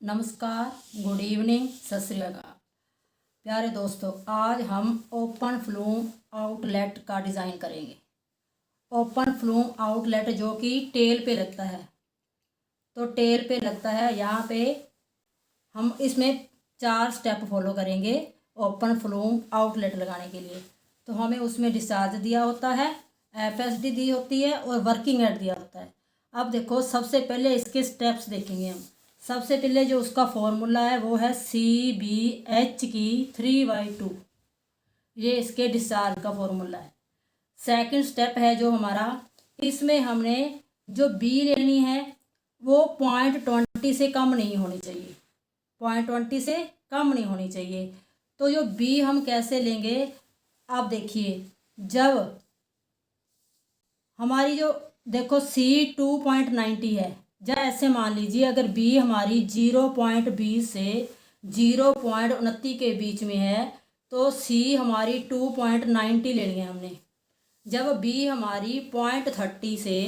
नमस्कार, good evening, सत श्री अकाल। प्यारे दोस्तों, आज हम ओपन फ्लूम आउटलेट का डिज़ाइन करेंगे। ओपन फ्लूम आउटलेट जो कि टेल पे लगता है, तो टेल पे लगता है। यहाँ पे हम इसमें 4 स्टेप फॉलो करेंगे ओपन फ्लूम आउटलेट लगाने के लिए। तो हमें उसमें डिस्चार्ज दिया होता है, FSD दी होती है और वर्किंग एड दिया होता है। अब देखो, सबसे पहले इसके स्टेप्स देखेंगे हम। सबसे पहले जो उसका फॉर्मूला है वो है CBH की 3/2। ये इसके डिस्चार्ज का फॉर्मूला है। सेकंड स्टेप है जो हमारा, इसमें हमने जो बी लेनी है वो 0.20 से कम नहीं होनी चाहिए। 0.20 से कम नहीं होनी चाहिए। तो जो बी हम कैसे लेंगे, आप देखिए, जब हमारी जो देखो C 2.90 है, या ऐसे मान लीजिए अगर बी हमारी 0.20 से 0.29 के बीच में है तो सी हमारी 2.90 लेनी है हमने। जब बी हमारी 0.30 से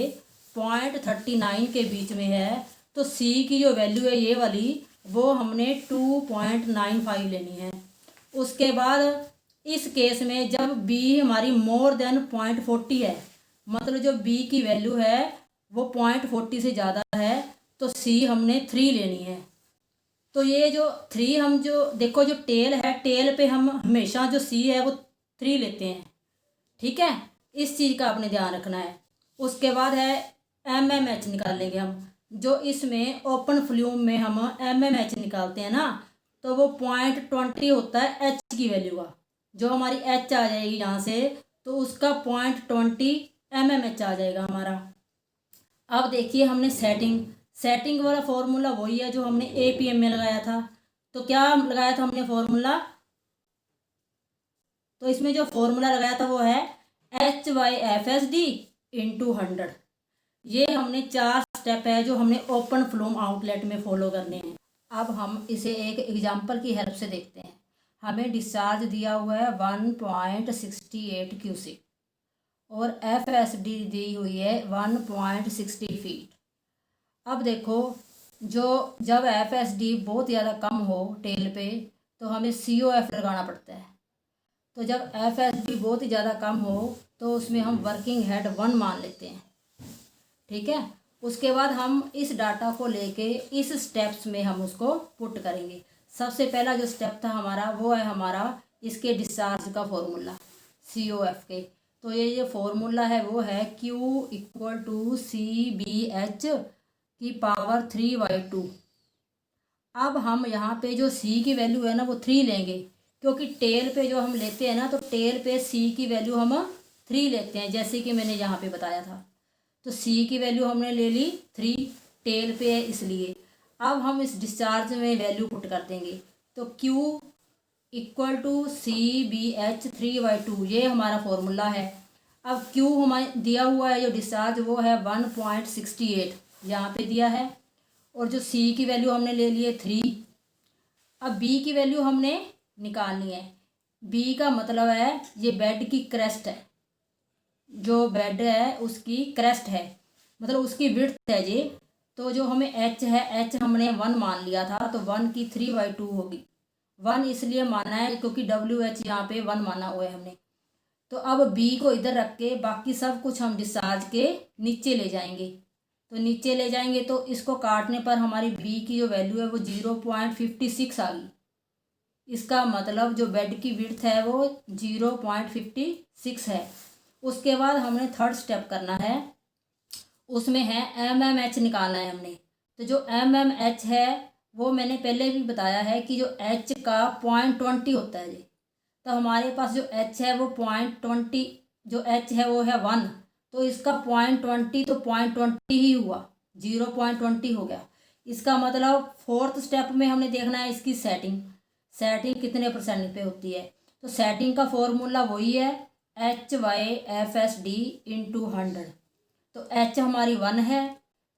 0.39 के बीच में है तो सी की जो वैल्यू है ये वाली, वो हमने 2.95 लेनी है। उसके बाद इस केस में जब बी हमारी मोर देन 0.40 है, मतलब जो बी की वैल्यू है वो 0.40 से ज़्यादा है, तो सी हमने 3 लेनी है। तो ये जो 3 हम जो देखो, जो टेल है, टेल पे हम हमेशा जो सी है वो 3 लेते हैं। ठीक है, इस चीज़ का आपने ध्यान रखना है। उसके बाद है MMH निकाल लेंगे हम। जो इसमें ओपन फ्लूम में हम MMH निकालते हैं ना, तो वो 0.20 होता है H की वैल्यू का। जो हमारी H आ जाएगी यहाँ से, तो उसका 0.20 MMH आ जाएगा हमारा। अब देखिए, हमने सेटिंग वाला फॉर्मूला वही है जो हमने APM में लगाया था। तो क्या लगाया था हमने फॉर्मूला, तो इसमें जो फॉर्मूला लगाया था वो है H/FSD × 100। ये हमने 4 स्टेप है जो हमने ओपन फ्लूम आउटलेट में फॉलो करने हैं। अब हम इसे एक एग्जांपल की हेल्प से देखते हैं। हमें डिस्चार्ज दिया हुआ है 1.68 क्यूसिक और FSD दी हुई है 1.60 फीट। अब देखो, जो जब FSD बहुत ज़्यादा कम हो टेल पे तो हमें COF लगाना पड़ता है। तो जब FSD बहुत ही ज़्यादा कम हो तो उसमें हम वर्किंग हेड 1 मान लेते हैं। ठीक है, उसके बाद हम इस डाटा को लेके इस स्टेप्स में हम उसको पुट करेंगे। सबसे पहला जो स्टेप था हमारा वो है हमारा इसके डिस्चार्ज का फॉर्मूला COF के। तो ये जो फॉर्मूला है वो है Q = CBH की पावर 3/2। अब हम यहाँ पे जो C की वैल्यू है ना वो 3 लेंगे, क्योंकि टेल पे जो हम लेते हैं ना, तो टेल पे C की वैल्यू हम 3 लेते हैं, जैसे कि मैंने यहाँ पे बताया था। तो C की वैल्यू हमने ले ली 3, टेल पे है इसलिए। अब हम इस डिस्चार्ज में वैल्यू पुट कर देंगे। तो Q = CBH 3/2, ये हमारा फॉर्मूला है। अब Q हमारे दिया हुआ है जो डिस्चार्ज वो है 1.68 यहाँ पे दिया है, और जो C की वैल्यू हमने ले ली है 3। अब B की वैल्यू हमने निकालनी है। B का मतलब है ये बेड की क्रेस्ट है, जो बेड है उसकी क्रेस्ट है, मतलब उसकी विड्थ है ये। तो जो हमें H है, H हमने 1 मान लिया था, तो 1 की 3/2 होगी। 1 इसलिए माना है क्योंकि WH यहाँ पे 1 माना हुआ है हमने। तो अब B को इधर रख के बाकी सब कुछ हम डिस्चार्ज के नीचे ले जाएंगे। तो नीचे ले जाएंगे तो इसको काटने पर हमारी B की जो वैल्यू है वो 0.56 आ गई। इसका मतलब जो बेड की विड्थ है वो 0.56 है। उसके बाद हमने थर्ड स्टेप करना है, उसमें है MMH निकालना है हमने। तो जो MMH है वो मैंने पहले भी बताया है कि जो H का 0.20 होता है जी। तो हमारे पास जो H है वो 0.20, जो H है वो है 1, तो इसका 0.20 तो 0.20 ही हुआ, 0.20 हो गया। इसका मतलब फोर्थ स्टेप में हमने देखना है इसकी सेटिंग कितने % पे होती है। तो सेटिंग का फॉर्मूला वही है H/FSD × 100। तो H हमारी 1 है,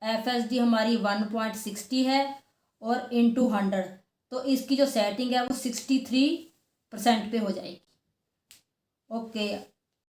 FSD हमारी 1.60 है और × 100, तो इसकी जो सेटिंग है वो 63% पे हो जाएगी। ओके।